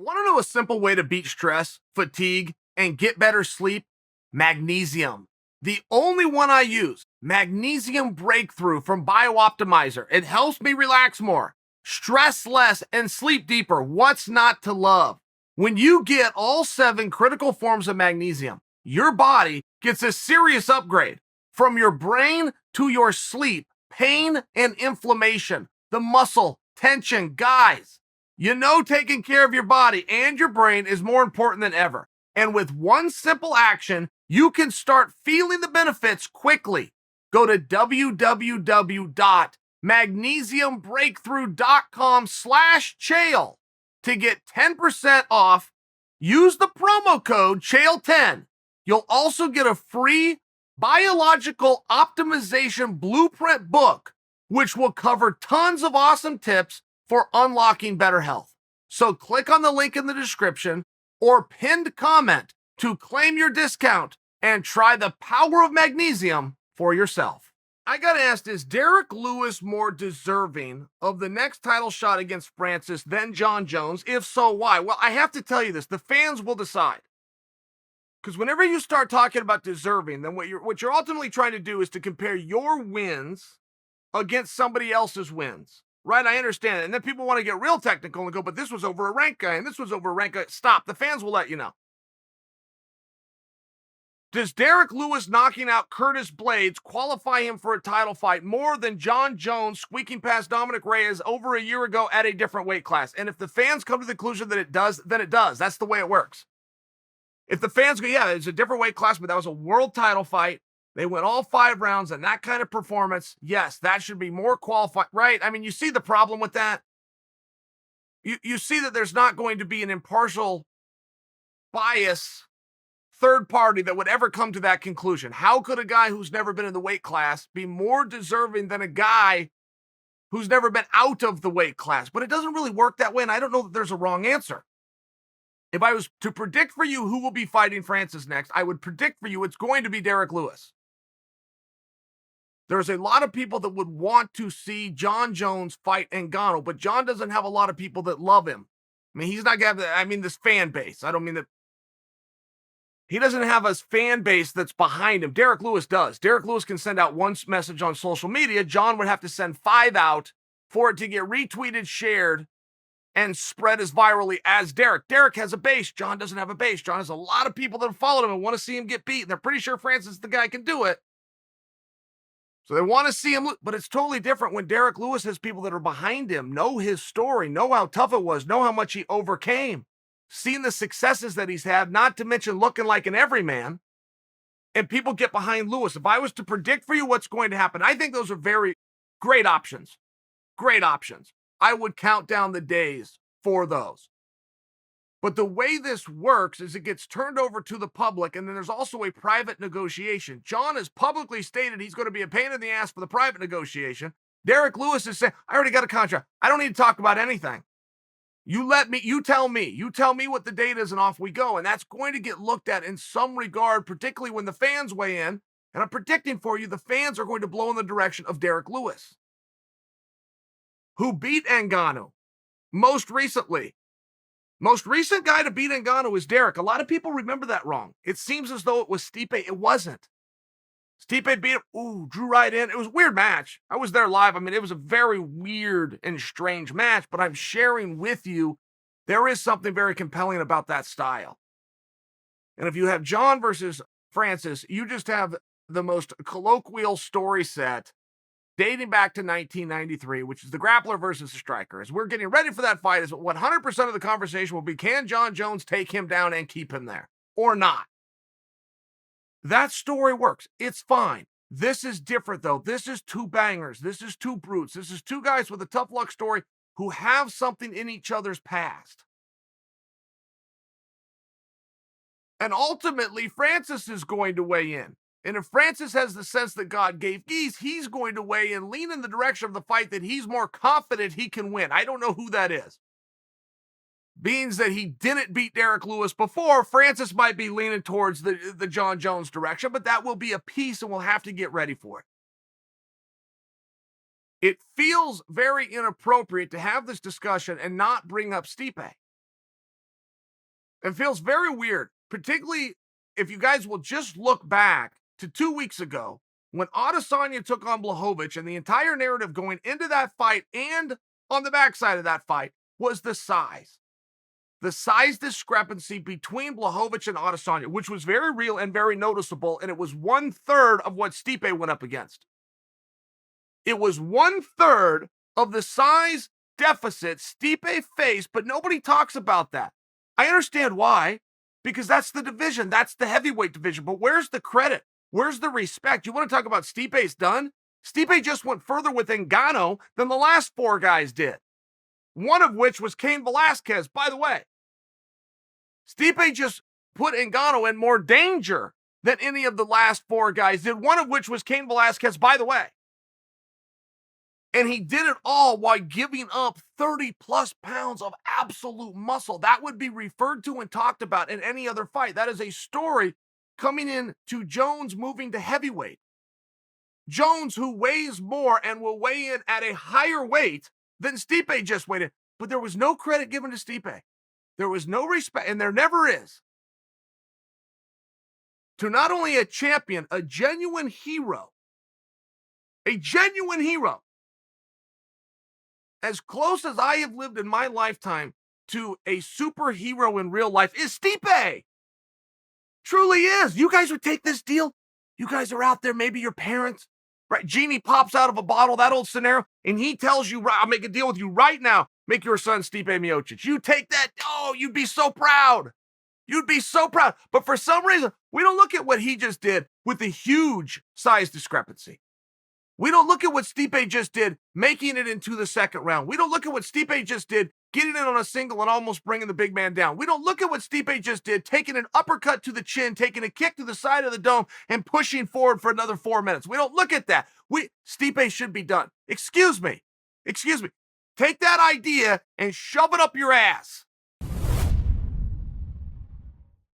Want to know a simple way to beat stress, fatigue, and get better sleep? Magnesium. The only one I use, Magnesium Breakthrough from BioOptimizer. It helps me relax more, stress less, and sleep deeper. What's not to love? When you get all 7 critical forms of magnesium, your body gets a serious upgrade from your brain to your sleep, pain, and inflammation, the muscle, tension. Guys, you know, taking care of your body and your brain is more important than ever. And with one simple action, you can start feeling the benefits quickly. Go to www.magnesiumbreakthrough.com/Chael to get 10% off. Use the promo code Chael10. You'll also get a free biological optimization blueprint book, which will cover tons of awesome tips for unlocking better health. So click on the link in the description or pinned comment to claim your discount and try the power of magnesium for yourself. I gotta ask, is Derek Lewis more deserving of the next title shot against Francis than Jon Jones? If so, why? Well, I have to tell you this, the fans will decide. Because whenever you start talking about deserving, then what you're ultimately trying to do is to compare your wins against somebody else's wins. Right, I understand it. And then people want to get real technical and go, but this was over a ranked guy, and this was over a ranked guy. Stop. The fans will let you know. Does Derek Lewis knocking out Curtis Blades qualify him for a title fight more than Jon Jones squeaking past Dominic Reyes over a year ago at a different weight class? And if the fans come to the conclusion that it does, then it does. That's the way it works. If the fans go, yeah, it's a different weight class, but that was a world title fight. They went all 5 rounds, and that kind of performance, yes, that should be more qualified, right? I mean, you see the problem with that? You see that there's not going to be an impartial, bias third party that would ever come to that conclusion. How could a guy who's never been in the weight class be more deserving than a guy who's never been out of the weight class? But it doesn't really work that way, and I don't know that there's a wrong answer. If I was to predict for you who will be fighting Francis next, I would predict for you it's going to be Derek Lewis. There's a lot of people that would want to see Jon Jones fight Ngannou, but Jon doesn't have a lot of people that love him. I mean, he's not going to have, this fan base. I don't mean that. He doesn't have a fan base that's behind him. Derek Lewis does. Derek Lewis can send out one message on social media. Jon would have to send 5 out for it to get retweeted, shared, and spread as virally as Derek. Derek has a base. Jon doesn't have a base. Jon has a lot of people that have followed him and want to see him get beat. And they're pretty sure Francis is the guy can do it. So they want to see him, but it's totally different when Derek Lewis has people that are behind him, know his story, know how tough it was, know how much he overcame, seen the successes that he's had, not to mention looking like an everyman, and people get behind Lewis. If I was to predict for you what's going to happen, I think those are very great options. Great options. I would count down the days for those. But the way this works is it gets turned over to the public, and then there's also a private negotiation. Jon has publicly stated he's going to be a pain in the ass for the private negotiation. Derek Lewis is saying, I already got a contract. I don't need to talk about anything. You tell me what the date is, and off we go. And that's going to get looked at in some regard, particularly when the fans weigh in. And I'm predicting for you, the fans are going to blow in the direction of Derek Lewis, who beat Ngannou most recently. Most recent guy to beat Ngannou is Derek. A lot of people remember that wrong. It seems as though it was Stipe. It wasn't. Stipe beat him. Ooh, drew right in. It was a weird match. I was there live. I mean, it was a very weird and strange match, but I'm sharing with you there is something very compelling about that style. And if you have Jon versus Francis, you just have the most colloquial story set dating back to 1993, which is the grappler versus the striker. As we're getting ready for that fight, is 100% of the conversation will be, can Jon Jones take him down and keep him there or not? That story works. It's fine. This is different, though. This is 2 bangers. This is 2 brutes. This is 2 guys with a tough luck story who have something in each other's past. And ultimately, Francis is going to weigh in. And if Francis has the sense that God gave geese, he's going to weigh in, lean in the direction of the fight that he's more confident he can win. I don't know who that is. Means that he didn't beat Derek Lewis before. Francis might be leaning towards the Jon Jones direction, but that will be a piece, and we'll have to get ready for it. It feels very inappropriate to have this discussion and not bring up Stipe. It feels very weird, particularly if you guys will just look back to 2 weeks ago when Adesanya took on Blachowicz, and the entire narrative going into that fight and on the backside of that fight was the size. The size discrepancy between Blachowicz and Adesanya, which was very real and very noticeable, and it was 1/3 of what Stipe went up against. It was 1/3 of the size deficit Stipe faced, but nobody talks about that. I understand why, because that's the division. That's the heavyweight division. But where's the credit? Where's the respect? You want to talk about Stipe's done? Stipe just went further with Ngannou than the last four guys did. One of which was Cain Velasquez, by the way. Stipe just put Ngannou in more danger than any of the last four guys did, one of which was Cain Velasquez, by the way. And he did it all while giving up 30 plus pounds of absolute muscle. That would be referred to and talked about in any other fight. That is a story coming in to Jones moving to heavyweight. Jones, who weighs more and will weigh in at a higher weight than Stipe just weighed in. But there was no credit given to Stipe. There was no respect, and there never is, to not only a champion, a genuine hero. A genuine hero. As close as I have lived in my lifetime to a superhero in real life is Stipe. Truly is. You guys would take this deal. You guys are out there, maybe your parents, right? Genie pops out of a bottle, that old scenario, and he tells you, I'll make a deal with you right now. Make your son Stipe Miocic. You take that. Oh, you'd be so proud. You'd be so proud. But for some reason, we don't look at what he just did with the huge size discrepancy. We don't look at what Stipe just did, making it into the second round. We don't look at what Stipe just did, getting in on a single and almost bringing the big man down. We don't look at what Stipe just did, taking an uppercut to the chin, taking a kick to the side of the dome, and pushing forward for another 4 minutes. We don't look at that. Stipe should be done. Excuse me. Take that idea and shove it up your ass.